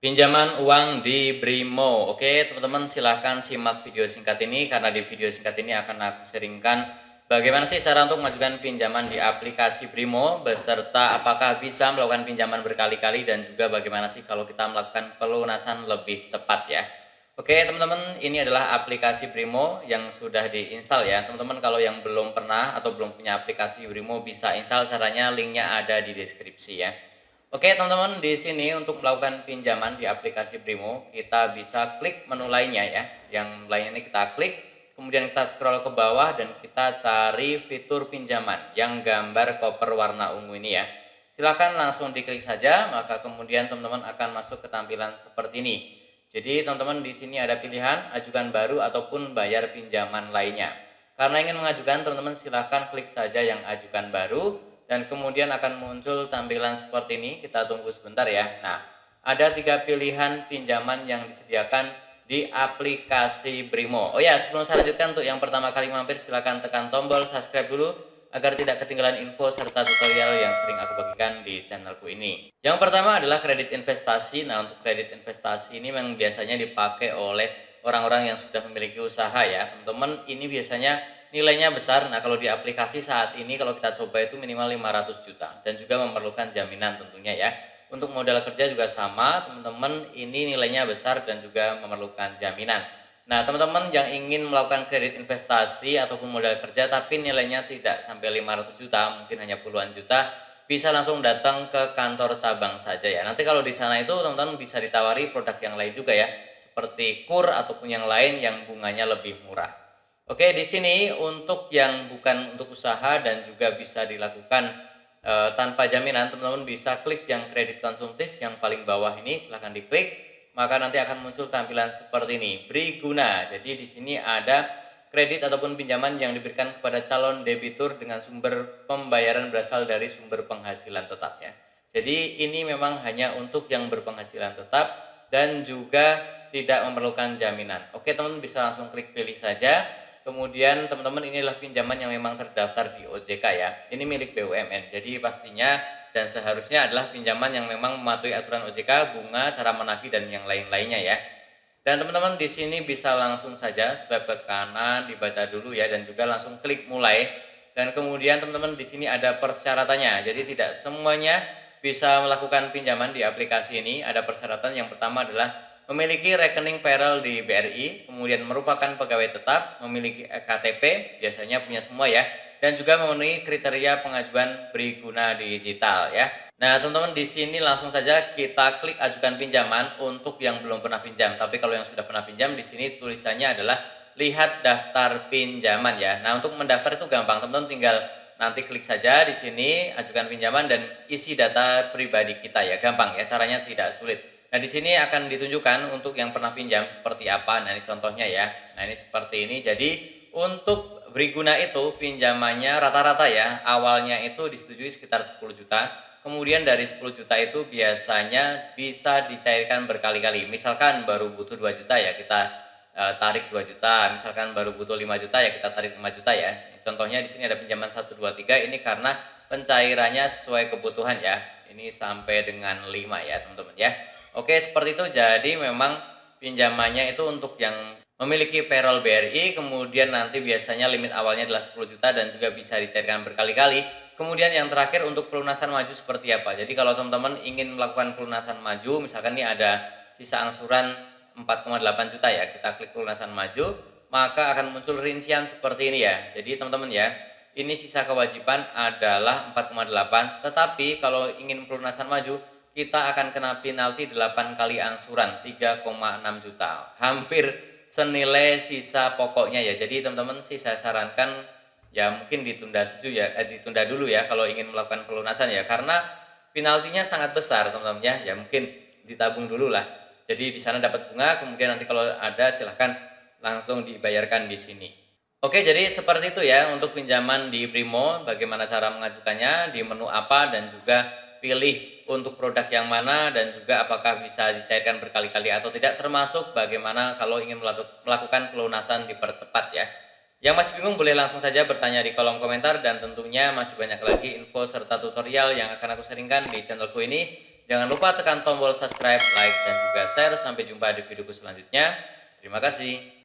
Pinjaman uang di Brimo. Oke, teman-teman silahkan simak video singkat ini karena di video singkat ini akan aku sharingkan bagaimana sih cara untuk mengajukan pinjaman di aplikasi Brimo beserta apakah bisa melakukan pinjaman berkali-kali dan juga bagaimana sih kalau kita melakukan pelunasan lebih cepat ya. Oke, teman-teman, ini adalah aplikasi Brimo yang sudah diinstal ya. Teman-teman kalau yang belum pernah atau belum punya aplikasi Brimo bisa install, caranya linknya ada di deskripsi ya. Oke teman-teman, di sini untuk melakukan pinjaman di aplikasi Brimo, kita bisa klik menu lainnya ya. Yang lainnya ini kita klik, kemudian kita scroll ke bawah dan kita cari fitur pinjaman yang gambar koper warna ungu ini ya. Silahkan langsung diklik saja, maka kemudian teman-teman akan masuk ke tampilan seperti ini. Jadi teman-teman di sini ada pilihan ajukan baru ataupun bayar pinjaman lainnya. Karena ingin mengajukan, teman-teman silahkan klik saja yang ajukan baru dan kemudian akan muncul tampilan seperti ini. Kita tunggu sebentar ya. Nah, ada 3 pilihan pinjaman yang disediakan di aplikasi Brimo. Oh ya, sebelum saya lanjutkan, untuk yang pertama kali mampir silahkan tekan tombol subscribe dulu agar tidak ketinggalan info serta tutorial yang sering aku bagikan di channelku ini. Yang pertama adalah kredit investasi. Nah, untuk kredit investasi ini memang biasanya dipakai oleh orang-orang yang sudah memiliki usaha ya. Teman-teman, ini biasanya nilainya besar. Nah, kalau di aplikasi saat ini kalau kita coba itu minimal 500 juta dan juga memerlukan jaminan tentunya ya. Untuk modal kerja juga sama, teman-teman, ini nilainya besar dan juga memerlukan jaminan. Nah, teman-teman yang ingin melakukan kredit investasi ataupun modal kerja tapi nilainya tidak sampai 500 juta, mungkin hanya puluhan juta, bisa langsung datang ke kantor cabang saja ya. Nanti kalau di sana itu teman-teman bisa ditawari produk yang lain juga ya, seperti KUR ataupun yang lain yang bunganya lebih murah. Oke, di sini untuk yang bukan untuk usaha dan juga bisa dilakukan tanpa jaminan, teman-teman bisa klik yang kredit konsumtif yang paling bawah ini, silahkan diklik. Maka nanti akan muncul tampilan seperti ini, Briguna. Jadi di sini ada kredit ataupun pinjaman yang diberikan kepada calon debitur dengan sumber pembayaran berasal dari sumber penghasilan tetap ya. Jadi ini memang hanya untuk yang berpenghasilan tetap dan juga tidak memerlukan jaminan. Oke, teman-teman bisa langsung klik pilih saja. Kemudian teman-teman, inilah pinjaman yang memang terdaftar di OJK ya. Ini milik BUMN. Jadi pastinya dan seharusnya adalah pinjaman yang memang mematuhi aturan OJK, bunga, cara menagih dan yang lain-lainnya ya. Dan teman-teman di sini bisa langsung saja swipe ke kanan, dibaca dulu ya, dan juga langsung klik mulai. Dan kemudian teman-teman di sini ada persyaratannya. Jadi tidak semuanya bisa melakukan pinjaman di aplikasi ini. Ada persyaratan. Yang pertama adalah memiliki rekening payroll di BRI, kemudian merupakan pegawai tetap, memiliki KTP, biasanya punya semua ya, dan juga memenuhi kriteria pengajuan Briguna digital ya. Nah, teman-teman di sini langsung saja kita klik ajukan pinjaman untuk yang belum pernah pinjam. Tapi kalau yang sudah pernah pinjam, di sini tulisannya adalah lihat daftar pinjaman ya. Nah, untuk mendaftar itu gampang, teman-teman tinggal nanti klik saja di sini ajukan pinjaman dan isi data pribadi kita ya. Gampang ya, caranya tidak sulit. Nah, di sini akan ditunjukkan untuk yang pernah pinjam seperti apa. Nah, ini contohnya ya. Nah, ini seperti ini. Jadi, untuk Briguna itu pinjamannya rata-rata ya, awalnya itu disetujui sekitar 10 juta. Kemudian dari 10 juta itu biasanya bisa dicairkan berkali-kali. Misalkan baru butuh 2 juta ya, kita tarik 2 juta. Misalkan baru butuh 5 juta ya, kita tarik 5 juta ya. Contohnya di sini ada pinjaman 1 2 3, ini karena pencairannya sesuai kebutuhan ya. Ini sampai dengan 5 ya, teman-teman ya. Oke, seperti itu. Jadi memang pinjamannya itu untuk yang memiliki payroll BRI, kemudian nanti biasanya limit awalnya adalah 10 juta dan juga bisa dicairkan berkali-kali. Kemudian yang terakhir untuk pelunasan maju seperti apa? Jadi kalau teman-teman ingin melakukan pelunasan maju, misalkan ini ada sisa angsuran 4,8 juta ya, kita klik pelunasan maju, maka akan muncul rincian seperti ini ya. Jadi teman-teman ya, ini sisa kewajiban adalah 4,8, tetapi kalau ingin pelunasan maju, kita akan kena penalti 8 kali angsuran 3,6 juta. Hampir senilai sisa pokoknya ya. Jadi teman-teman sih saya sarankan ya mungkin ditunda dulu ya kalau ingin melakukan pelunasan ya, karena penaltinya sangat besar teman-teman ya. Ya mungkin ditabung dulu lah. Jadi di sana dapat bunga, kemudian nanti kalau ada silahkan langsung dibayarkan di sini. Oke, jadi seperti itu ya untuk pinjaman di Brimo. Bagaimana cara mengajukannya, di menu apa, dan juga pilih untuk produk yang mana, dan juga apakah bisa dicairkan berkali-kali atau tidak, termasuk bagaimana kalau ingin melakukan pelunasan dipercepat ya. Yang masih bingung boleh langsung saja bertanya di kolom komentar, dan tentunya masih banyak lagi info serta tutorial yang akan aku sharingkan di channelku ini. Jangan lupa tekan tombol subscribe, like, dan juga share. Sampai jumpa di videoku selanjutnya. Terima kasih.